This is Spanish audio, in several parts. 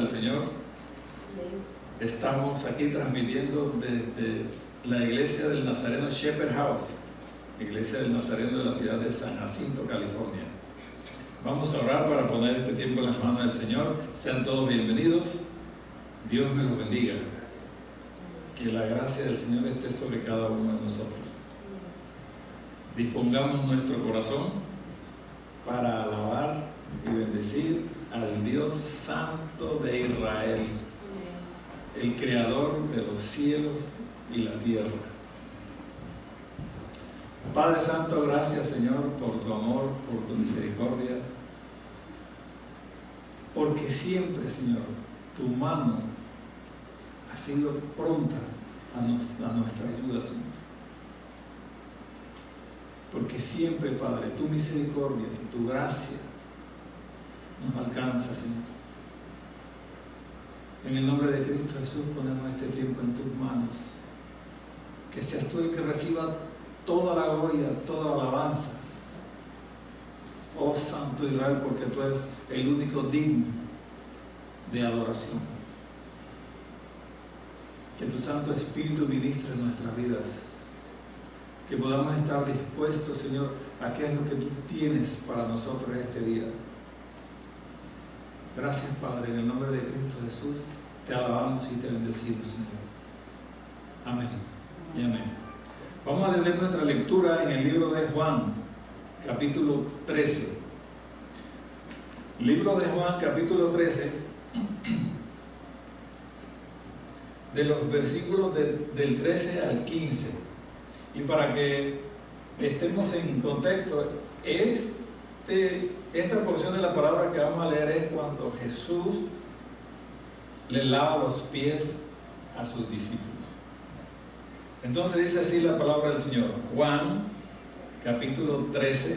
del Señor. Estamos aquí transmitiendo desde la iglesia del Nazareno Shepherd House, iglesia del Nazareno de la ciudad de San Jacinto, California. Vamos a orar para poner este tiempo en las manos del Señor. Sean todos bienvenidos. Dios me los bendiga. Que la gracia del Señor esté sobre cada uno de nosotros. Dispongamos nuestro corazón para alabar y bendecir al Dios Santo de Israel, el Creador de los cielos y la tierra. Padre Santo, gracias, Señor, por tu amor, por tu misericordia, porque siempre, Señor, tu mano ha sido pronta a nuestra ayuda, Señor. Porque siempre, Padre, tu misericordia y tu gracia nos alcanza, Señor. En el nombre de Cristo Jesús ponemos este tiempo en tus manos. Que seas tú el que reciba toda la gloria, toda la alabanza. Oh Santo Israel, porque tú eres el único digno de adoración. Que tu Santo Espíritu ministre en nuestras vidas. Que podamos estar dispuestos, Señor, a qué es lo que tú tienes para nosotros este día. Gracias, Padre, en el nombre de Cristo Jesús, te alabamos y te bendecimos, Señor. Amén y amén. Vamos a leer nuestra lectura en el libro de Juan, capítulo 13. Libro de Juan, capítulo 13, de los versículos del 13 al 15. Y para que estemos en contexto, esta porción de la palabra que vamos a leer es cuando Jesús le lava los pies a sus discípulos. Entonces dice así la palabra del Señor. Juan, capítulo 13,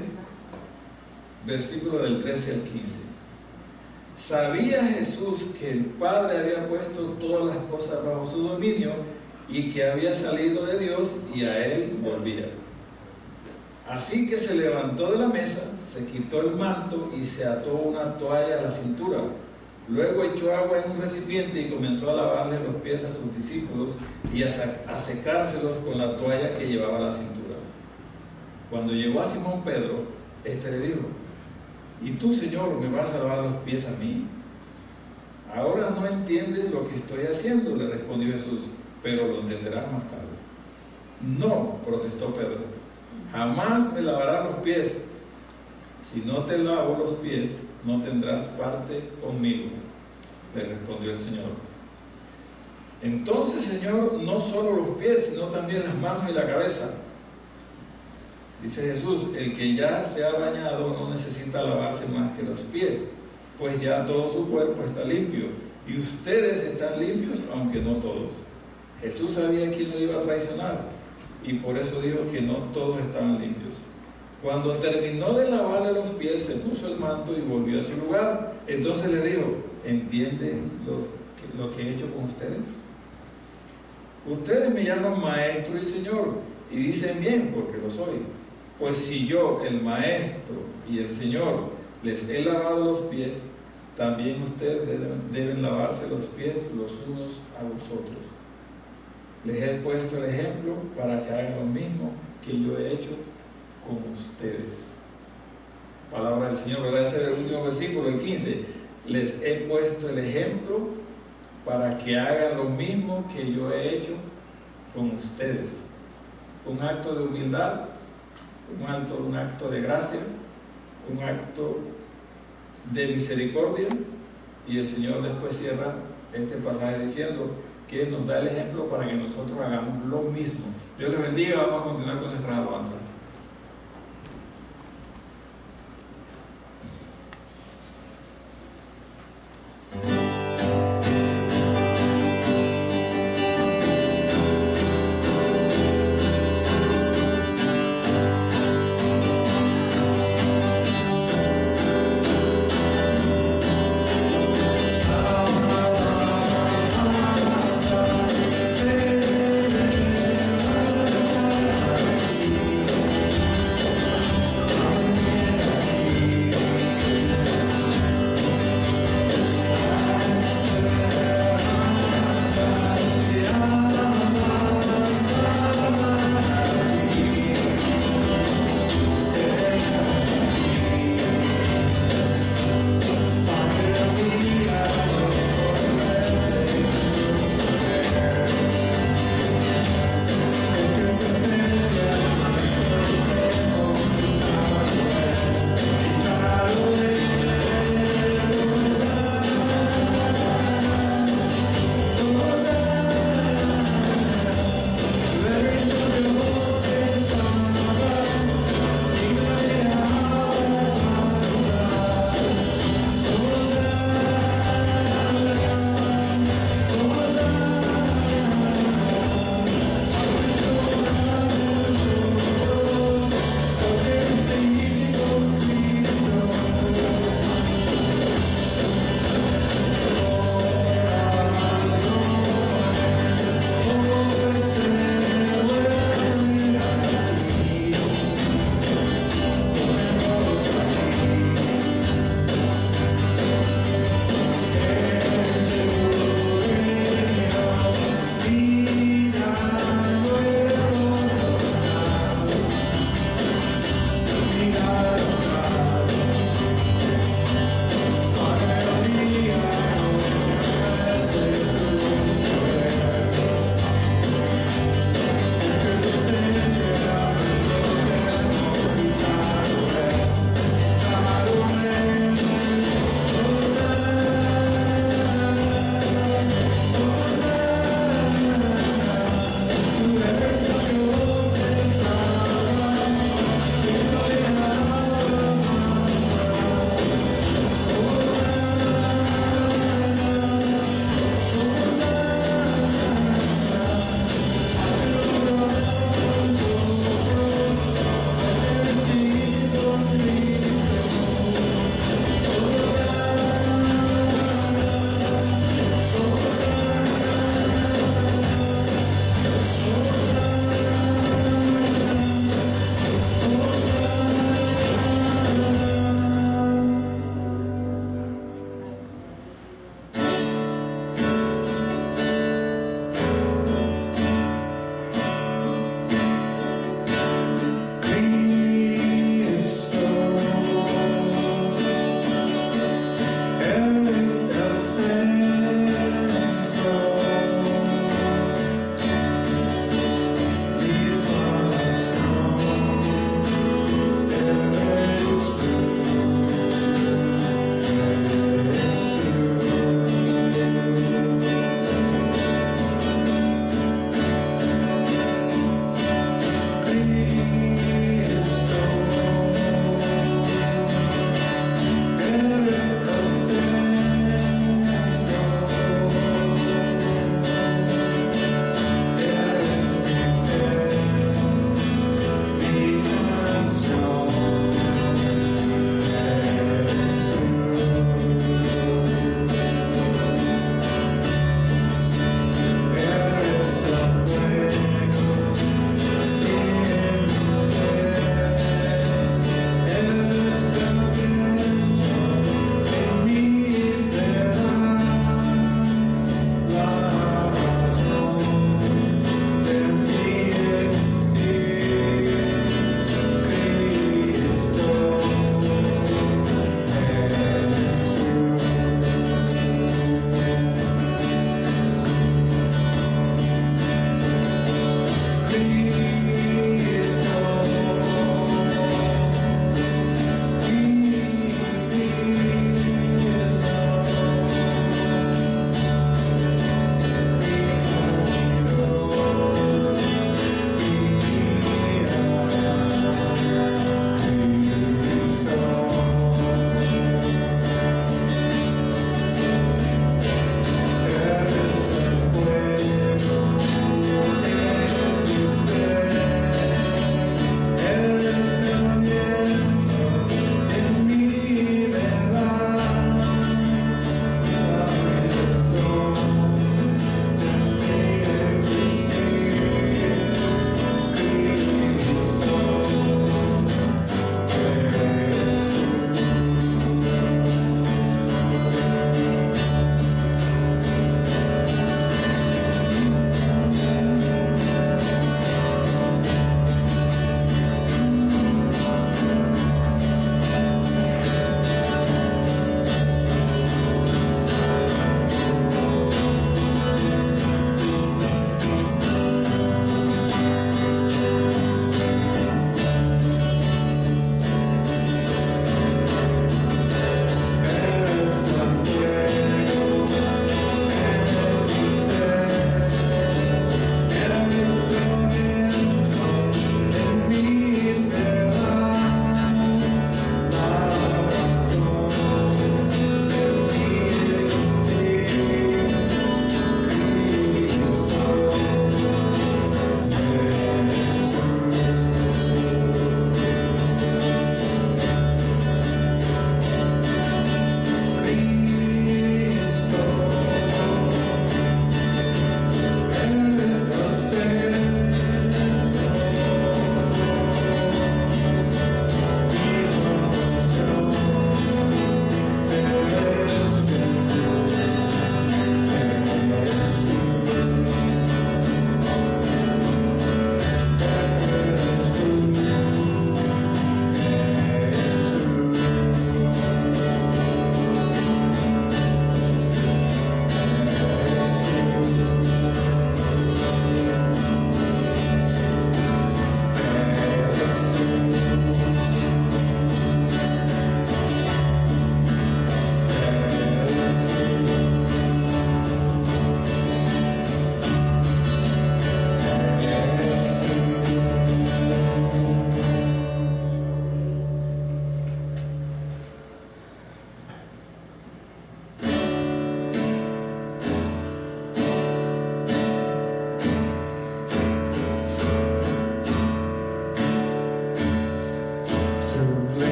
versículo del 13 al 15. Sabía Jesús que el Padre había puesto todas las cosas bajo su dominio y que había salido de Dios y a él volvía. Así que se levantó de la mesa, se quitó el manto y se ató una toalla a la cintura. Luego echó agua en un recipiente y comenzó a lavarle los pies a sus discípulos y a secárselos con la toalla que llevaba a la cintura. Cuando llegó a Simón Pedro, éste le dijo: ¿Y tú, Señor, me vas a lavar los pies a mí? Ahora no entiendes lo que estoy haciendo, le respondió Jesús, pero lo entenderás más tarde. No, protestó Pedro, jamás me lavarás los pies. Si no te lavo los pies, no tendrás parte conmigo, le respondió el Señor. Entonces, Señor, no solo los pies, sino también las manos y la cabeza. Dice Jesús, el que ya se ha bañado no necesita lavarse más que los pies, pues ya todo su cuerpo está limpio, y ustedes están limpios, aunque no todos. Jesús sabía quién lo iba a traicionar, y por eso dijo que no todos estaban limpios. Cuando terminó de lavarle los pies, se puso el manto y volvió a su lugar. Entonces le dijo: ¿entienden lo que he hecho con ustedes? Ustedes me llaman maestro y señor, y dicen bien, porque lo soy. Pues si yo, el maestro y el señor, les he lavado los pies, también ustedes deben lavarse los pies los unos a los otros. Les he puesto el ejemplo para que hagan lo mismo que yo he hecho con ustedes. Palabra del Señor, ¿verdad? Ese es el último versículo, el 15. Les he puesto el ejemplo para que hagan lo mismo que yo he hecho con ustedes. Un acto de humildad, un acto de gracia, un acto de misericordia. Y el Señor después cierra este pasaje diciendo que nos da el ejemplo para que nosotros hagamos lo mismo. Dios les bendiga. Vamos a continuar con nuestra alabanza.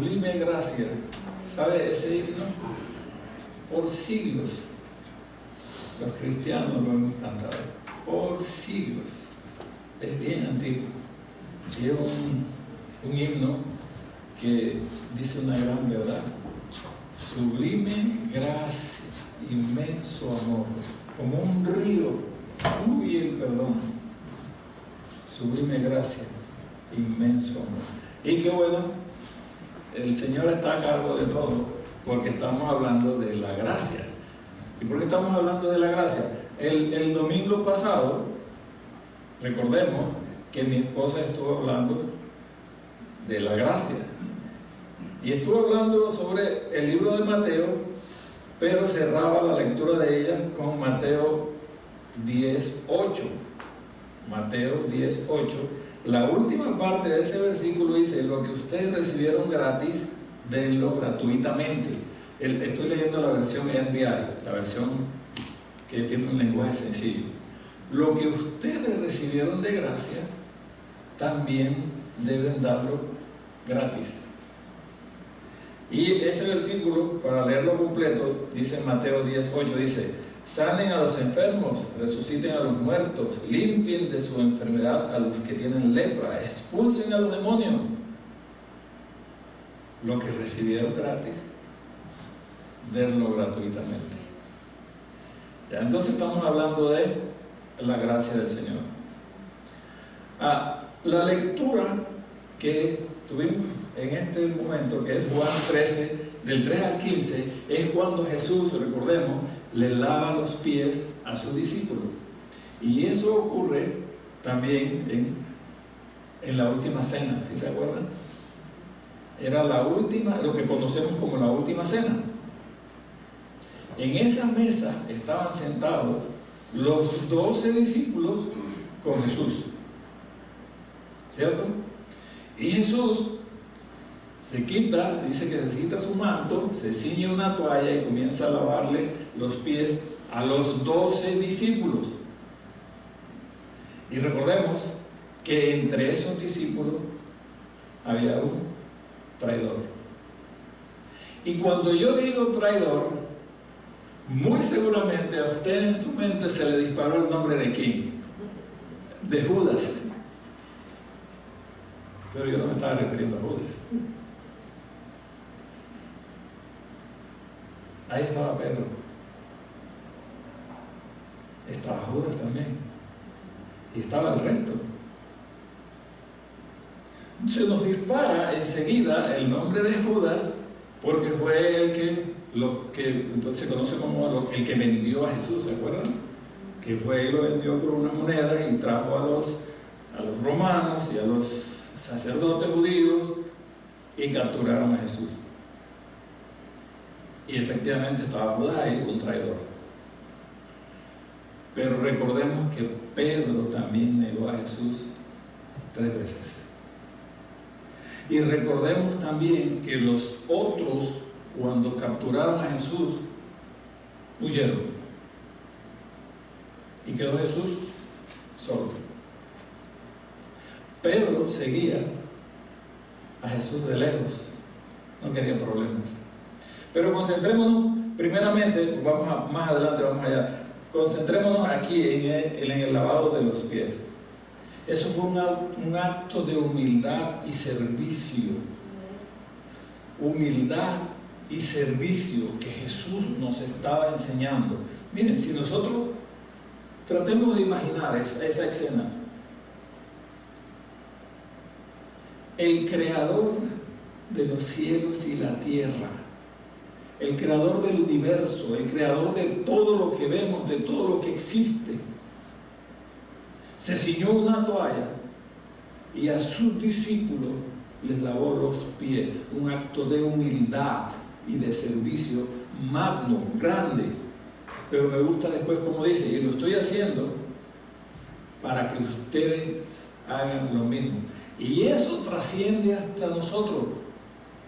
sublime gracia. ¿Sabe ese himno? Por siglos los cristianos lo hemos cantado. Por siglos. Es bien antiguo. Y es un himno que dice una gran verdad. Sublime gracia, inmenso amor, como un río fluye el perdón. Sublime gracia, inmenso amor. Y qué bueno, el Señor está a cargo de todo, porque estamos hablando de la gracia. ¿Y por qué estamos hablando de la gracia? El domingo pasado, recordemos que mi esposa estuvo hablando de la gracia. Y estuvo hablando sobre el libro de Mateo, pero cerraba la lectura de ella con Mateo 10:8. Mateo 10:8. La última parte de ese versículo dice: lo que ustedes recibieron gratis, denlo gratuitamente. Estoy leyendo la versión NBI, la versión que tiene un lenguaje sencillo. Lo que ustedes recibieron de gracia, también deben darlo gratis. Y ese versículo, para leerlo completo, dice en Mateo 10:8, dice: sanen a los enfermos, resuciten a los muertos, limpien de su enfermedad a los que tienen lepra, expulsen a los demonios. Lo que recibieron gratis, denlo gratuitamente. Ya, entonces estamos hablando de la gracia del Señor. La lectura que tuvimos en este momento, que es Juan 13, del 3 al 15, es cuando Jesús, recordemos, le lava los pies a sus discípulos. Y eso ocurre también en la última cena, ¿sí se acuerdan? Era la última, lo que conocemos como la última cena. En esa mesa estaban sentados los 12 discípulos con Jesús, ¿cierto? Y Jesús se quita, dice que se quita su manto, se ciñe una toalla y comienza a lavarle los pies a los 12 discípulos. Y recordemos que entre esos discípulos había un traidor. Y cuando yo digo traidor, muy seguramente a usted en su mente se le disparó el nombre de quién, de Judas. Pero yo no me estaba refiriendo a Judas. Ahí estaba Pedro, estaba Judas también, y estaba el resto. Se nos dispara enseguida el nombre de Judas, porque fue lo que se conoce como el que vendió a Jesús, ¿se acuerdan? Que fue y lo vendió por unas monedas y trajo a los romanos y a los sacerdotes judíos y capturaron a Jesús. Y efectivamente estaba Judas ahí, un traidor. Pero recordemos que Pedro también negó a Jesús 3 veces. Y recordemos también que los otros, cuando capturaron a Jesús, huyeron. Y quedó Jesús solo. Pedro seguía a Jesús de lejos, no quería problemas. Pero concentrémonos, primeramente, más adelante, vamos allá, concentrémonos aquí en el lavado de los pies. Eso fue un acto de humildad y servicio. Humildad y servicio que Jesús nos estaba enseñando. Miren, si nosotros tratemos de imaginar esa escena, el creador de los cielos y la tierra, el creador del universo, el creador de todo lo que vemos, de todo lo que existe, se ciñó una toalla y a sus discípulos les lavó los pies. Un acto de humildad y de servicio magno, grande. Pero me gusta después como dice: y lo estoy haciendo para que ustedes hagan lo mismo. Y eso trasciende hasta nosotros,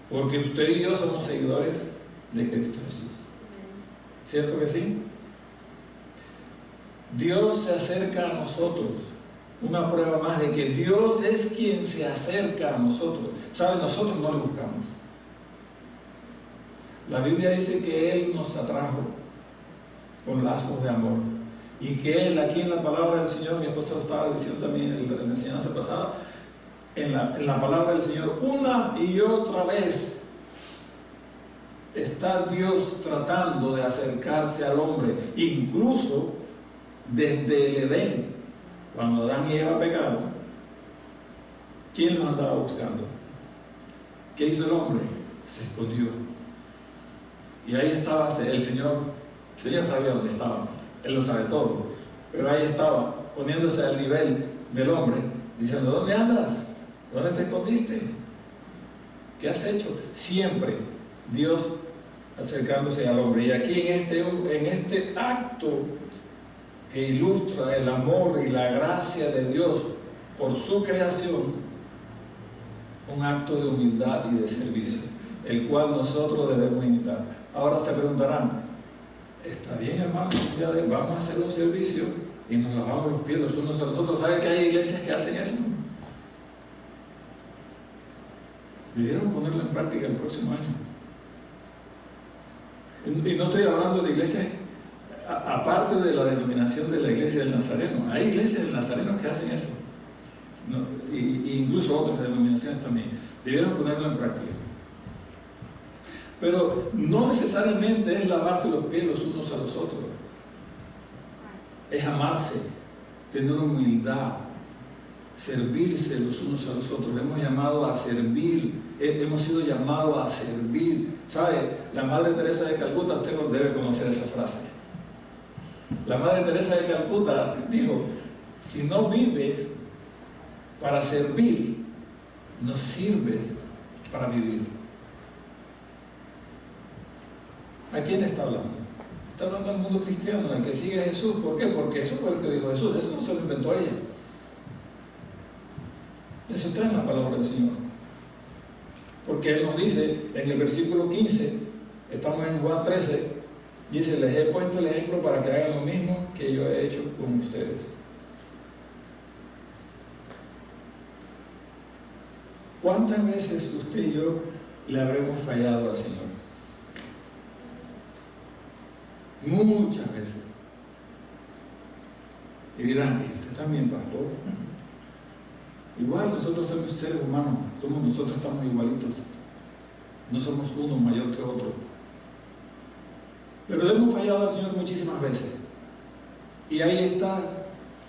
porque usted y yo somos seguidores de Cristo Jesús. ¿Cierto que sí? Dios se acerca a nosotros. Una prueba más de que Dios es quien se acerca a nosotros. ¿Saben? Nosotros no le buscamos. La Biblia dice que Él nos atrajo con lazos de amor. Y que Él, aquí en la palabra del Señor, mi esposa lo estaba diciendo también en la enseñanza pasada, en la palabra del Señor, una y otra vez está Dios tratando de acercarse al hombre, incluso desde el Edén, cuando Adán y Eva pecaron. ¿Quién los andaba buscando? ¿Qué hizo el hombre? Se escondió. Y ahí estaba el Señor. El Señor sabía dónde estaba, Él lo sabe todo, pero ahí estaba, poniéndose al nivel del hombre, diciendo: ¿dónde andas? ¿Dónde te escondiste? ¿Qué has hecho? Siempre Dios acercándose al hombre. Y aquí en este acto que ilustra el amor y la gracia de Dios por su creación, un acto de humildad y de servicio, el cual nosotros debemos imitar. Ahora se preguntarán: está bien, hermano, ya vamos a hacer un servicio y nos lavamos los pies los unos a los otros. ¿Sabe que hay iglesias que hacen eso? Debieron ponerlo en práctica el próximo año. Y no estoy hablando de iglesias aparte de la denominación de la iglesia del Nazareno. Hay iglesias del Nazareno que hacen eso, ¿no? Y incluso otras denominaciones también. Debieron ponerlo en práctica. Pero no necesariamente es lavarse los pies los unos a los otros. Es amarse, tener humildad, servirse los unos a los otros. Hemos llamado a servir, hemos sido llamados a servir. ¿Sabe? La Madre Teresa de Calcuta, usted debe conocer esa frase. La Madre Teresa de Calcuta dijo: si no vives para servir, no sirves para vivir. ¿A quién está hablando? Está hablando al mundo cristiano, al que sigue a Jesús. ¿Por qué? Porque eso fue lo que dijo Jesús. Eso no se lo inventó ella. Eso está en la palabra del Señor. Porque Él nos dice en el versículo 15, estamos en Juan 13, dice: les he puesto el ejemplo para que hagan lo mismo que yo he hecho con ustedes. ¿Cuántas veces usted y yo le habremos fallado al Señor? Muchas veces. Y dirán: ¿y usted también, pastor? Igual, nosotros somos seres humanos, nosotros estamos igualitos. No somos uno mayor que otro. Pero le hemos fallado al Señor muchísimas veces. Y ahí está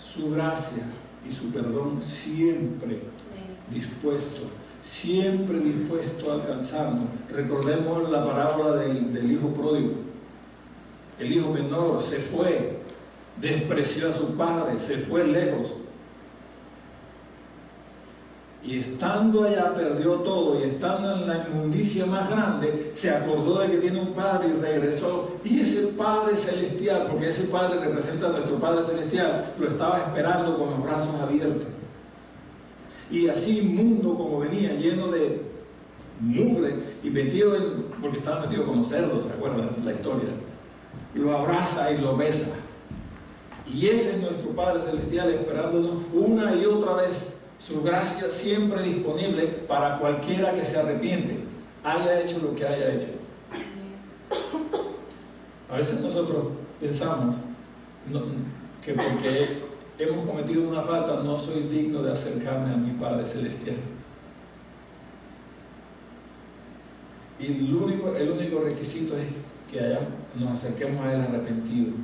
su gracia y su perdón siempre dispuesto a alcanzarnos. Recordemos la parábola del hijo pródigo. El hijo menor se fue, despreció a su padre, se fue lejos. Y estando allá perdió todo, y estando en la inmundicia más grande, se acordó de que tiene un padre y regresó. Y ese Padre Celestial, porque ese Padre representa a nuestro Padre Celestial, lo estaba esperando con los brazos abiertos. Y así inmundo como venía, lleno de mugre y metido porque estaba metido con los cerdos, ¿se acuerdan la historia? Lo abraza y lo besa. Y ese es nuestro Padre Celestial esperándonos una y otra vez. Su gracia siempre disponible para cualquiera que se arrepiente, haya hecho lo que haya hecho. A veces nosotros pensamos que porque hemos cometido una falta no soy digno de acercarme a mi Padre Celestial. Y el único requisito es que nos acerquemos a Él arrepentidos.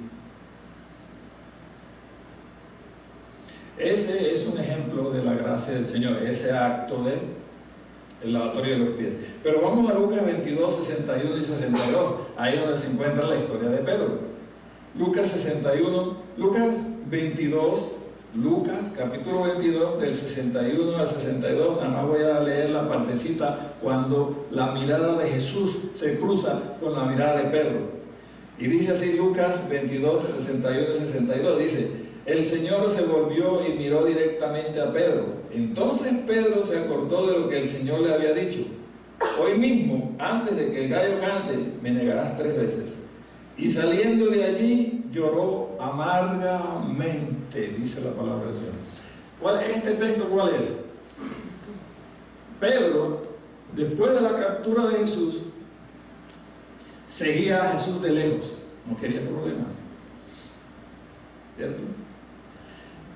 Ese es un ejemplo de la gracia del Señor, ese acto del lavatorio de los pies. Pero vamos a Lucas 22, 61 y 62, ahí donde se encuentra la historia de Pedro. Lucas 22, capítulo 22, del 61 al 62, nada más voy a leer la partecita cuando la mirada de Jesús se cruza con la mirada de Pedro. Y dice así Lucas 22, 61 y 62, dice: el Señor se volvió y miró directamente a Pedro. Entonces Pedro se acordó de lo que el Señor le había dicho: hoy mismo, antes de que el gallo cante, me negarás 3 veces. Y saliendo de allí, lloró amargamente, dice la palabra del Señor. ¿Este texto cuál es? Pedro, después de la captura de Jesús, seguía a Jesús de lejos, no quería problemas, ¿cierto?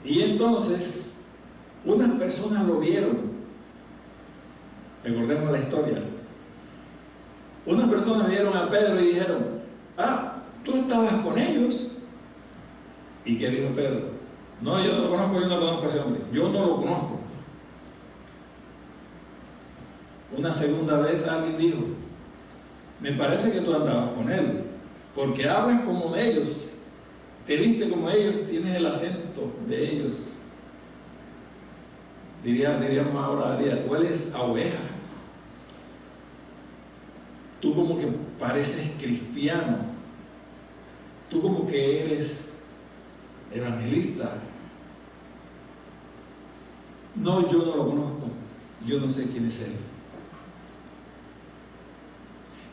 Y entonces unas personas lo vieron. Recordemos la historia. Unas personas vieron a Pedro y dijeron: ah, tú estabas con ellos. ¿Y qué dijo Pedro? No, yo no lo conozco, yo no conozco a ese hombre, yo no lo conozco. Una segunda vez alguien dijo: me parece que tú andabas con él, porque hablas como ellos, te viste como ellos, tienes el acento de ellos. Diríamos ahora, hueles a oveja. Tú como que pareces cristiano, tú como que eres evangelista. No, yo no lo conozco, yo no sé quién es él.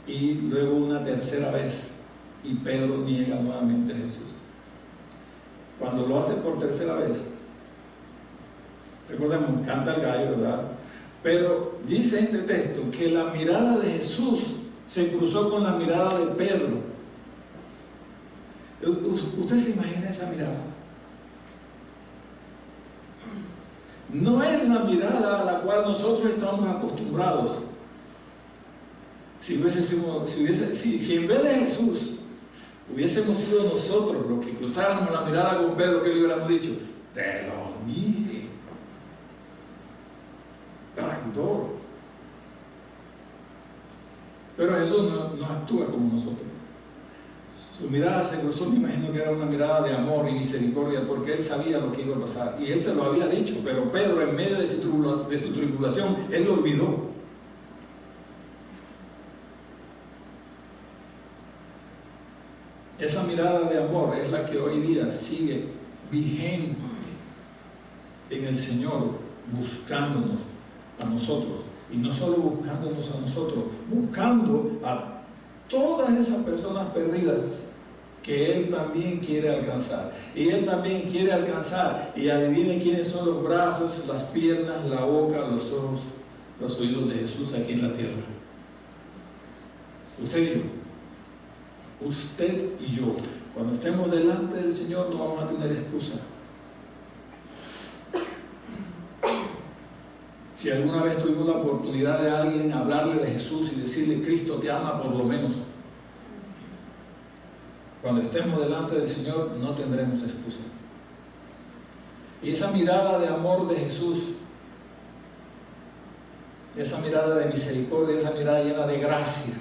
Y luego una tercera vez, y Pedro niega nuevamente a Jesús. Cuando lo hace por tercera vez, recordemos, canta el gallo, ¿verdad? Pero dice este texto que la mirada de Jesús se cruzó con la mirada de Pedro. ¿Usted se imagina esa mirada? No es la mirada a la cual nosotros estamos acostumbrados. Si en vez de Jesús hubiésemos sido nosotros los que cruzáramos la mirada con Pedro, ¿qué le hubiéramos dicho? Te lo dije, traidor. Pero Jesús no actúa como nosotros. Su mirada se cruzó, me imagino que era una mirada de amor y misericordia, porque él sabía lo que iba a pasar y él se lo había dicho. Pero Pedro, en medio de su tribulación, él lo olvidó. Esa mirada de amor es la que hoy día sigue vigente en el Señor, buscándonos a nosotros. Y no solo buscándonos a nosotros, buscando a todas esas personas perdidas que Él también quiere alcanzar. Y Él también quiere alcanzar. Y adivinen quiénes son los brazos, las piernas, la boca, los ojos, los oídos de Jesús aquí en la tierra. Usted y yo. Usted y yo. Cuando estemos delante del Señor no vamos a tener excusa. Si alguna vez tuvimos la oportunidad de alguien hablarle de Jesús y decirle: Cristo te ama, por lo menos, cuando estemos delante del Señor no tendremos excusa. Y esa mirada de amor de Jesús, esa mirada de misericordia, esa mirada llena de gracia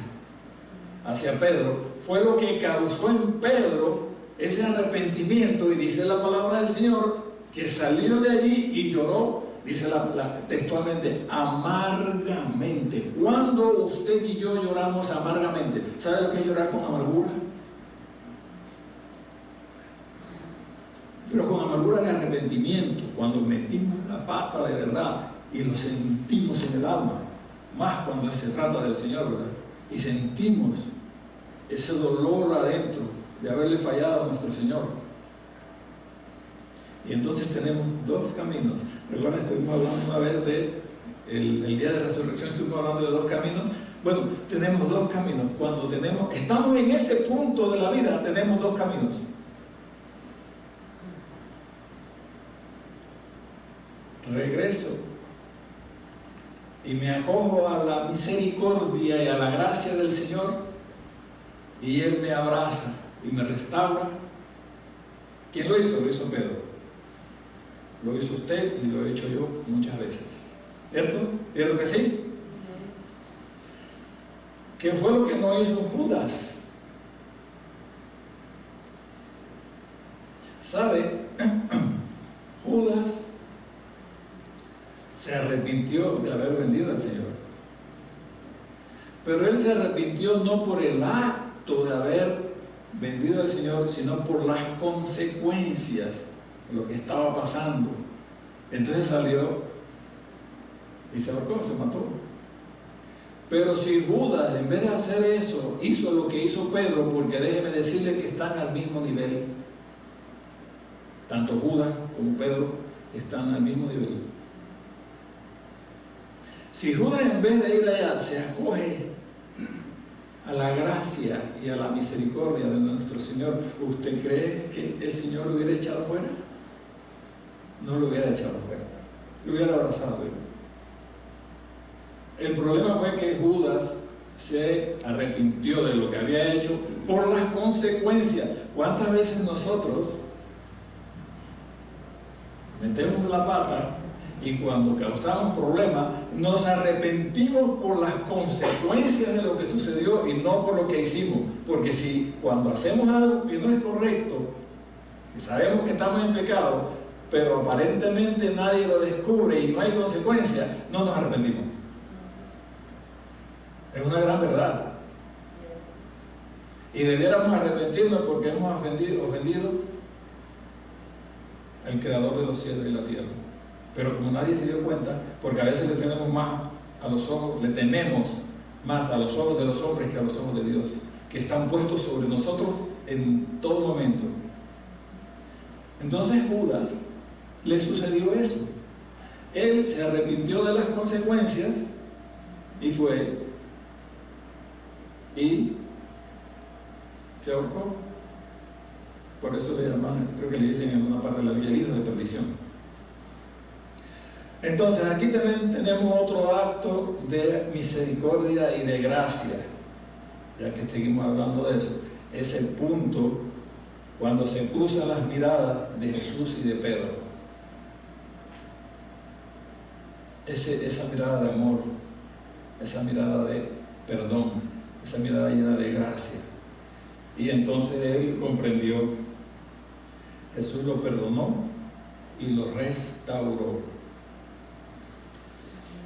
hacia Pedro, fue lo que causó en Pedro ese arrepentimiento. Y dice la palabra del Señor que salió de allí y lloró. Dice textualmente, amargamente. ¿Cuándo usted y yo lloramos amargamente? ¿Sabe lo que es llorar con amargura? Pero con amargura de arrepentimiento, cuando metimos la pata de verdad y lo sentimos en el alma, más cuando se trata del Señor, ¿verdad? Y sentimos ese dolor adentro de haberle fallado a nuestro Señor. Y entonces tenemos dos caminos. Recuerden, estuvimos hablando una vez de el día de resurrección, estuvimos hablando de dos caminos. Bueno, tenemos dos caminos. Cuando estamos en ese punto de la vida, tenemos dos caminos. Regreso y me acojo a la misericordia y a la gracia del Señor, y Él me abraza y me restaura. ¿Quién lo hizo? Lo hizo Pedro. Lo hizo usted y lo he hecho yo muchas veces. ¿Cierto? ¿Cierto que sí? ¿Qué fue lo que no hizo Judas? ¿Sabe? Judas se arrepintió de haber vendido al Señor. Pero él se arrepintió no por el acto de haber vendido al Señor, sino por las consecuencias de lo que estaba pasando. Entonces salió y se ahorcó, se mató. Pero si Judas, en vez de hacer eso, hizo lo que hizo Pedro, porque déjeme decirle que están al mismo nivel. Tanto Judas como Pedro están al mismo nivel. Si Judas, en vez de ir allá, se acoge a la gracia y a la misericordia de nuestro Señor, ¿usted cree que el Señor lo hubiera echado fuera? No lo hubiera echado fuera, lo hubiera abrazado. El problema fue que Judas se arrepintió de lo que había hecho por las consecuencias. ¿Cuántas veces nosotros metemos la pata y cuando causamos problemas nos arrepentimos por las consecuencias de lo que sucedió y no por lo que hicimos? Porque si cuando hacemos algo que no es correcto y sabemos que estamos en pecado, pero aparentemente nadie lo descubre y no hay consecuencias, no nos arrepentimos. Es una gran verdad. Y debiéramos arrepentirnos porque hemos ofendido al Creador de los cielos y la tierra. Pero como nadie se dio cuenta, porque a veces le tenemos más a los ojos, le tememos más a los ojos de los hombres que a los ojos de Dios, que están puestos sobre nosotros en todo momento. Entonces Judas le sucedió eso. Él se arrepintió de las consecuencias y fue y se ahorcó. Por eso le llaman, creo que le dicen en una parte de la Biblia, el hijo de perdición. Entonces aquí también tenemos otro acto de misericordia y de gracia, ya que seguimos hablando de eso. Es el punto cuando se cruzan las miradas de Jesús y de Pedro. Esa mirada de amor, esa mirada de perdón, esa mirada llena de gracia. Y entonces él comprendió. Jesús lo perdonó y lo restauró.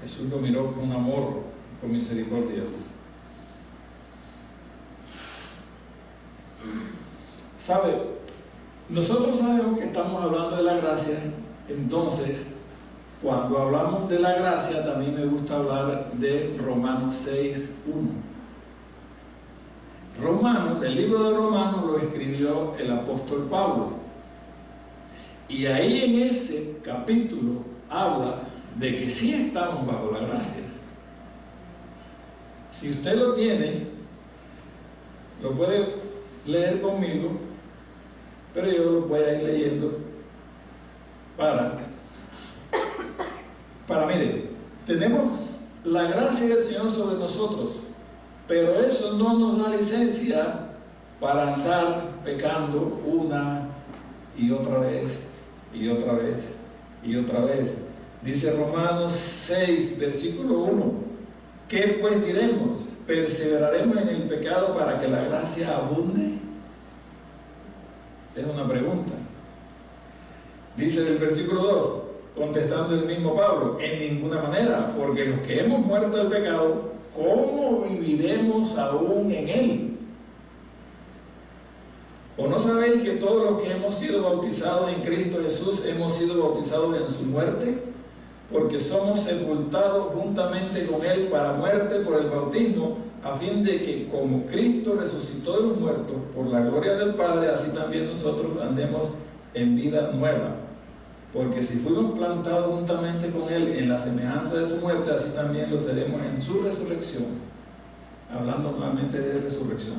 Jesús lo miró con amor, con misericordia. ¿Sabe? Nosotros sabemos que estamos hablando de la gracia. Entonces, cuando hablamos de la gracia, también me gusta hablar de Romanos 6:1. Romanos, el libro de Romanos lo escribió el apóstol Pablo. Y ahí en ese capítulo habla de que sí estamos bajo la gracia. Si usted lo tiene, lo puede leer conmigo, pero yo lo voy a ir leyendo mire, tenemos la gracia del Señor sobre nosotros, pero eso no nos da licencia para andar pecando una y otra vez, y otra vez, y otra vez. Dice Romanos 6, versículo 1, ¿qué pues diremos? ¿Perseveraremos en el pecado para que la gracia abunde? Es una pregunta. Dice del versículo 2, contestando el mismo Pablo, en ninguna manera, porque los que hemos muerto al pecado, ¿cómo viviremos aún en él? ¿O no sabéis que todos los que hemos sido bautizados en Cristo Jesús hemos sido bautizados en su muerte? Porque somos sepultados juntamente con él para muerte por el bautismo, a fin de que como Cristo resucitó de los muertos por la gloria del Padre, así también nosotros andemos en vida nueva. Porque si fuimos plantados juntamente con él en la semejanza de su muerte, así también lo seremos en su resurrección. Hablando nuevamente de resurrección.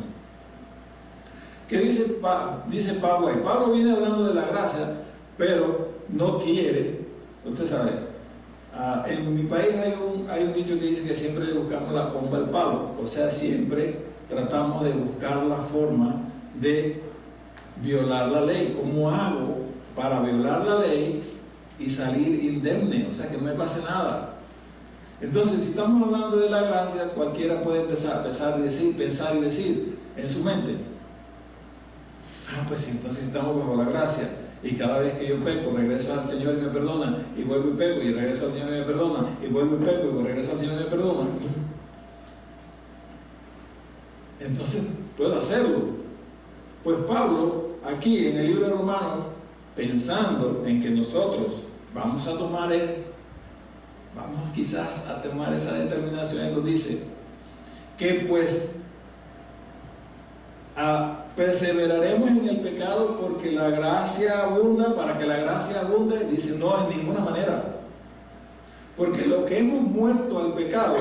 ¿Qué dice Pablo ahí? Pablo viene hablando de la gracia, pero no quiere, usted sabe, en mi país hay un dicho que dice que siempre le buscamos la comba al palo, o sea, siempre tratamos de buscar la forma de violar la ley. ¿Cómo hago para violar la ley y salir indemne? O sea, que no me pase nada. Entonces, si estamos hablando de la gracia, cualquiera puede pensar y decir en su mente, pues sí, entonces estamos bajo la gracia, y cada vez que yo peco, regreso al Señor y me perdona, y vuelvo y peco, y regreso al Señor y me perdona, y vuelvo y peco, y regreso al Señor y me perdona. Entonces, puedo hacerlo. Pues Pablo, aquí en el libro de Romanos, pensando en que nosotros vamos quizás a tomar esa determinación, él nos dice que pues perseveraremos en el pecado porque la gracia abunda, para que la gracia abunde. Dice, no, en ninguna manera, porque lo que hemos muerto al pecado,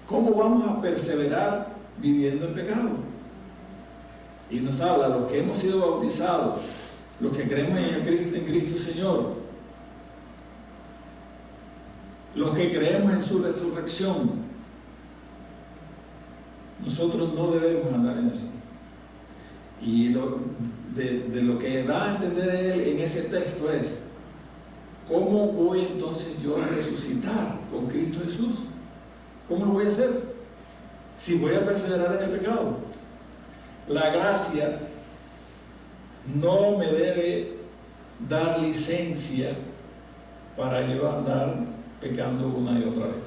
¿cómo vamos a perseverar viviendo en pecado. Y nos habla, los que hemos sido bautizados, los que creemos en Cristo Señor, los que creemos en su resurrección, nosotros no debemos andar en eso. Y de lo que da a entender él en ese texto es: ¿cómo voy entonces yo a resucitar con Cristo Jesús? ¿Cómo lo voy a hacer? Si voy a perseverar en el pecado. La gracia no me debe dar licencia para yo andar pecando una y otra vez.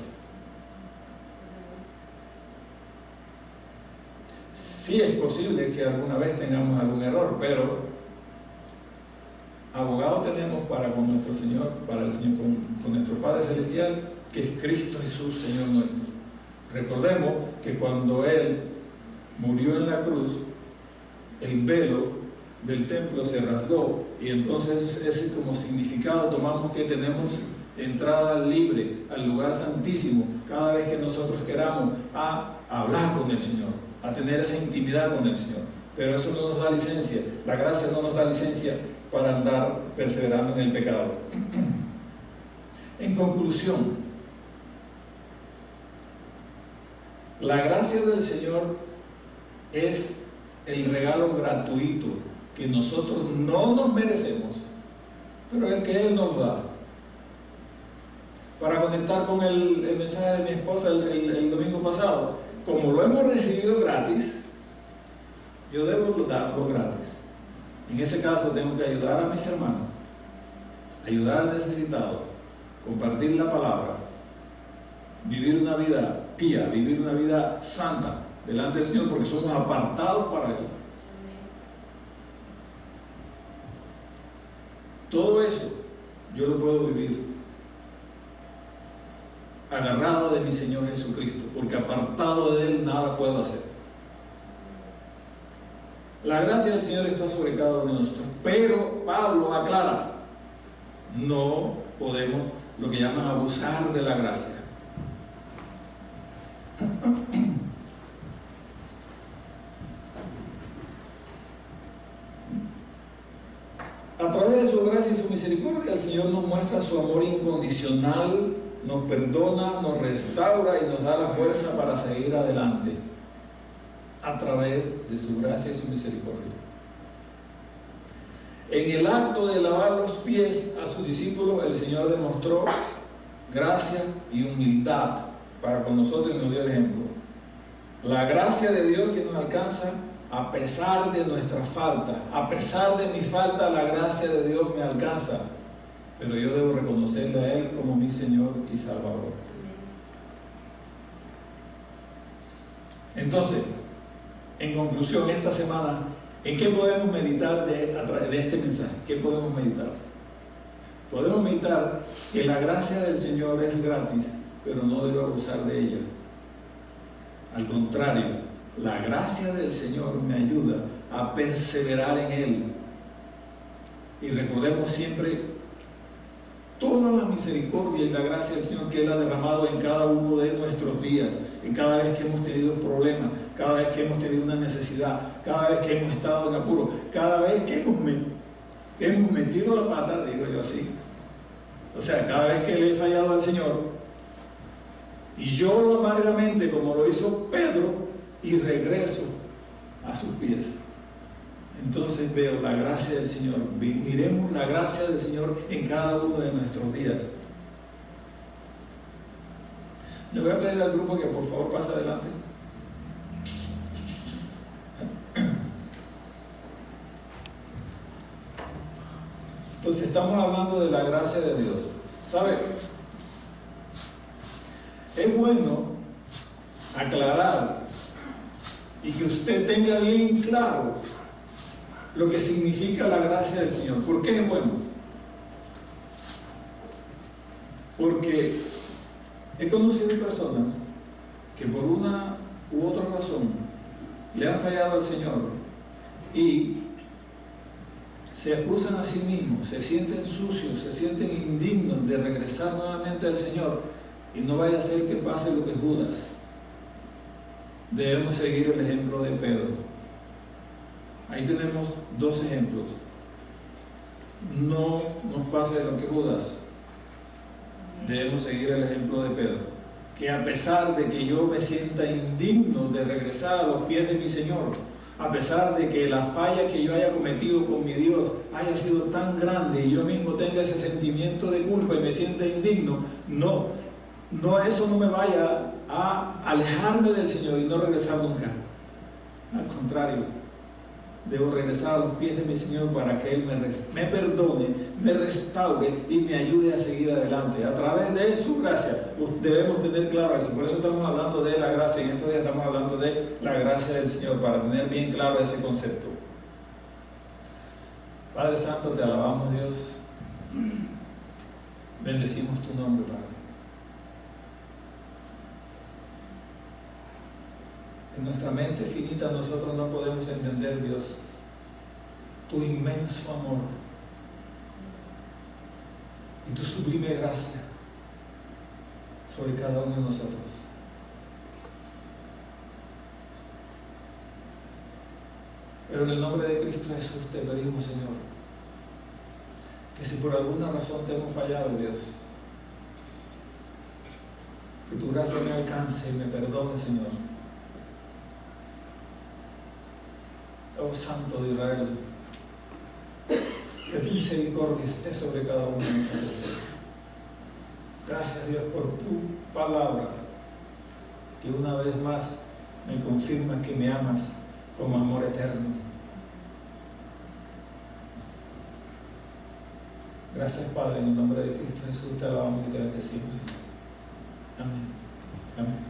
Sí es posible que alguna vez tengamos algún error, pero abogado tenemos para con nuestro Señor, para el Señor, con nuestro Padre Celestial, que es Cristo Jesús, Señor nuestro. Recordemos que cuando Él murió en la cruz, el velo del templo se rasgó, y entonces ese como significado tomamos que tenemos entrada libre al lugar santísimo cada vez que nosotros queramos a hablar con el Señor, a tener esa intimidad con el Señor. Pero eso no nos da licencia, la gracia no nos da licencia para andar perseverando en el pecado. En conclusión, la gracia del Señor es el regalo gratuito que nosotros no nos merecemos, pero el que Él nos da. Para conectar con el mensaje de mi esposa el domingo pasado, como lo hemos recibido gratis, yo debo darlo gratis. En ese caso tengo que ayudar a mis hermanos, ayudar al necesitado, compartir la palabra, vivir una vida pía, vivir una vida santa delante del Señor, porque somos apartados para Él. Todo eso yo lo puedo vivir agarrado de mi Señor Jesucristo, porque apartado de Él nada puedo hacer. La gracia del Señor está sobre cada uno de nosotros, pero Pablo aclara: no podemos, lo que llaman, abusar de la gracia. A través de su gracia y su misericordia, el Señor nos muestra su amor incondicional, nos perdona, nos restaura y nos da la fuerza para seguir adelante a través de su gracia y su misericordia. En el acto de lavar los pies a sus discípulos, el Señor demostró gracia y humildad para con nosotros y nos dio el ejemplo. La gracia de Dios que nos alcanza a pesar de nuestra falta. A pesar de mi falta, la gracia de Dios me alcanza, pero yo debo reconocerle a Él como mi Señor y Salvador. Entonces, en conclusión, esta semana, ¿en qué podemos meditar de este mensaje? ¿Qué podemos meditar? Podemos meditar que la gracia del Señor es gratis, pero no debo abusar de ella. Al contrario, la gracia del Señor me ayuda a perseverar en Él. Y recordemos siempre toda la misericordia y la gracia del Señor que Él ha derramado en cada uno de nuestros días, en cada vez que hemos tenido problemas, cada vez que hemos tenido una necesidad, cada vez que hemos estado en apuro, cada vez que hemos metido la pata, digo yo así. O sea, cada vez que le he fallado al Señor y lloro amargamente como lo hizo Pedro y regreso a sus pies, entonces veo la gracia del Señor. Miremos la gracia del Señor en cada uno de nuestros días. Le voy a pedir al grupo que por favor pase adelante. Entonces estamos hablando de la gracia de Dios. ¿Sabe? Es bueno aclarar y que usted tenga bien claro lo que significa la gracia del Señor. ¿Por qué es bueno? Porque he conocido personas que por una u otra razón le han fallado al Señor y se acusan a sí mismos, se sienten sucios, se sienten indignos de regresar nuevamente al Señor, y no vaya a ser que pase lo que Judas. debemos seguir el ejemplo de Pedro. Ahí tenemos dos ejemplos. No nos pase lo que Judas. Debemos seguir el ejemplo de Pedro, que a pesar de que yo me sienta indigno de regresar a los pies de mi Señor, a pesar de que la falla que yo haya cometido con mi Dios haya sido tan grande y yo mismo tenga ese sentimiento de culpa y me sienta indigno, eso no me vaya a alejarme del Señor y no regresar nunca. Al contrario, debo regresar a los pies de mi Señor para que Él me perdone, me restaure y me ayude a seguir adelante. A través de su gracia debemos tener claro eso. Por eso estamos hablando de la gracia. En estos días estamos hablando de la gracia del Señor, para tener bien claro ese concepto. Padre Santo, te alabamos, Dios. Bendecimos tu nombre, Padre. En nuestra mente finita nosotros no podemos entender, Dios, tu inmenso amor y tu sublime gracia sobre cada uno de nosotros. Pero en el nombre de Cristo Jesús te pedimos, Señor, que si por alguna razón te hemos fallado, Dios, que tu gracia me alcance y me perdone, Señor. Oh Santo de Israel, que tu misericordia esté sobre cada uno de nosotros. Gracias, Dios, por tu palabra, que una vez más me confirma que me amas con amor eterno. Gracias, Padre, en el nombre de Cristo Jesús te alabamos y te bendecimos. Amén. Amén.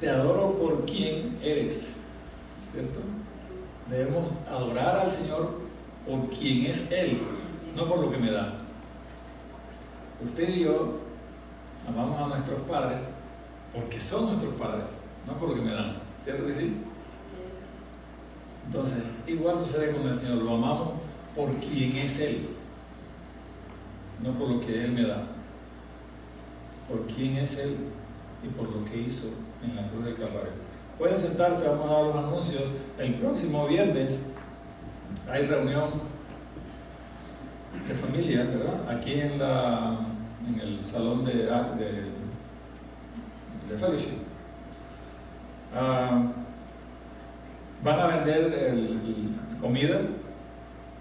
te adoro por quien eres, ¿cierto? Debemos adorar al Señor por quien es Él, no por lo que me da. Usted y yo amamos a nuestros padres porque son nuestros padres, no por lo que me dan, ¿cierto que sí? Entonces, igual sucede con el Señor, lo amamos por quien es Él, no por lo que Él me da, por quién es Él y por lo que hizo en la cruz del Calvario. Pueden sentarse, vamos a dar los anuncios. El próximo viernes hay reunión de familia, ¿verdad? Aquí en el salón de fellowship. Van a vender comida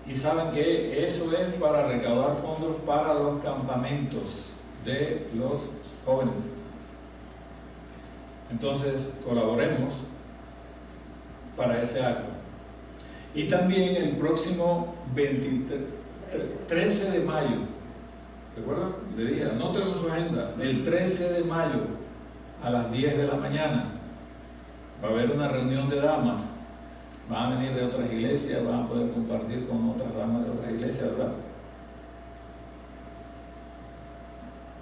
y saben que eso es para recaudar fondos para los campamentos de los jóvenes. Entonces colaboremos para ese acto. Y también el próximo 13 de mayo, ¿recuerdan? Le dije, anoten en su agenda, el 13 de mayo a las 10 de la mañana va a haber una reunión de damas. Van a venir de otras iglesias, van a poder compartir con otras damas de otras iglesias, ¿verdad?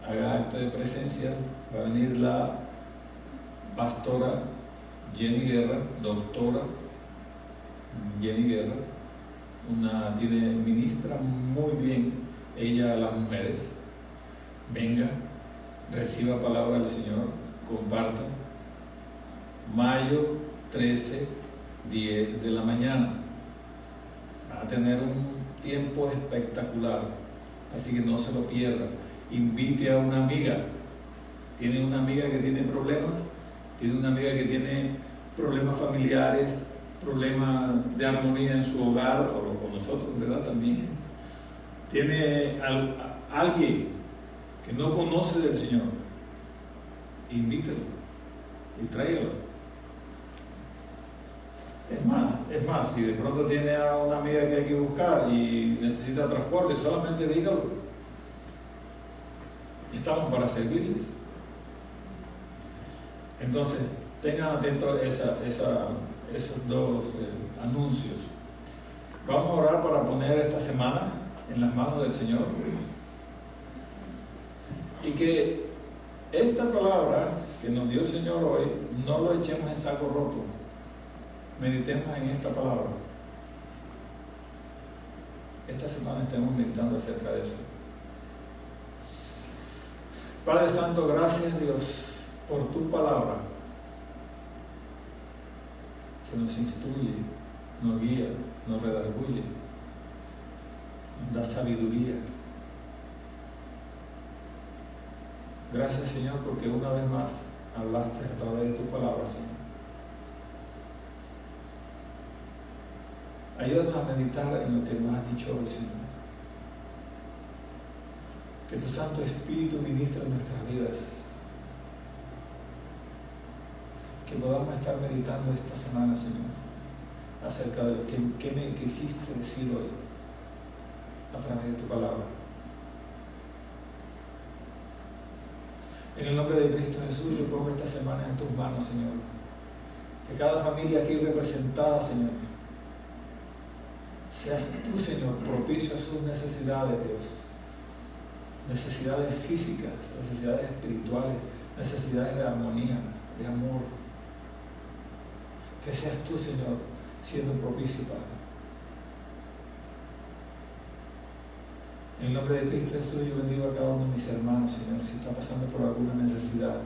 Haga acto de presencia, va a venir la pastora Jenny Guerra, doctora Jenny Guerra, ministra muy bien ella a las mujeres. Venga, reciba palabra del Señor, comparta. Mayo 13, 10 de la mañana. Va a tener un tiempo espectacular, así que no se lo pierda. Invite a una amiga. ¿Tiene una amiga que tiene problemas? ¿Tiene una amiga que tiene problemas familiares, problemas de armonía en su hogar, o con nosotros, ¿verdad? También. ¿Tiene alguien que no conoce del Señor? Invítelo y tráigalo. Es más, si de pronto tiene a una amiga que hay que buscar y necesita transporte, solamente dígalo. Estamos para servirles. Entonces, tengan atentos esos dos anuncios. Vamos a orar para poner esta semana en las manos del Señor. Y que esta palabra que nos dio el Señor hoy, no lo echemos en saco roto. Meditemos en esta palabra. Esta semana estemos meditando acerca de eso. Padre Santo, gracias Dios por tu palabra que nos instruye, nos guía, nos redarguye, nos da sabiduría. Gracias Señor porque una vez más hablaste a través de tu palabra, Señor. Ayúdanos a meditar en lo que nos has dicho hoy, Señor. Que tu Santo Espíritu ministre en nuestras vidas. Que podamos estar meditando esta semana, Señor, acerca de lo que me quisiste decir hoy a través de tu palabra. En el nombre de Cristo Jesús, yo pongo esta semana en tus manos, Señor. Que cada familia aquí representada, Señor, seas tú, Señor, propicio a sus necesidades, Dios. Necesidades físicas, necesidades espirituales, necesidades de armonía, de amor. Que seas tú, Señor, siendo propicio, Padre. En el nombre de Cristo Jesús, yo bendigo a cada uno de mis hermanos, Señor, si está pasando por alguna necesidad.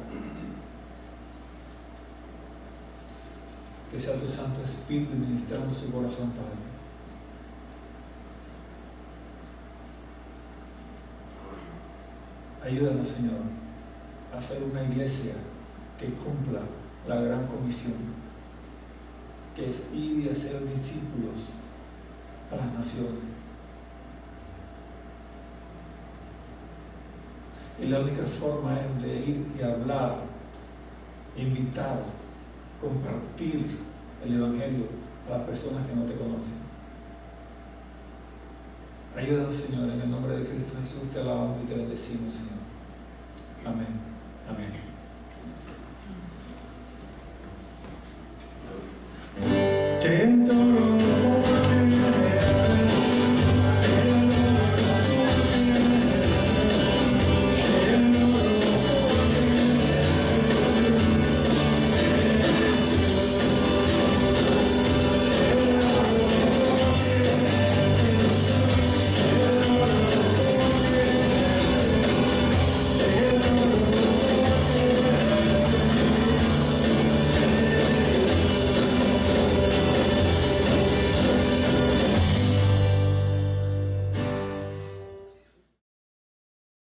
Que sea tu Santo Espíritu ministrando su corazón, Padre. Ayúdanos, Señor, a ser una iglesia que cumpla la gran comisión, que es ir y hacer discípulos a las naciones. Y la única forma es de ir y hablar, invitar, compartir el Evangelio a las personas que no te conocen. Ayúdanos, Señor, en el nombre de Cristo Jesús te alabamos y te bendecimos, Señor. Amén. Amén.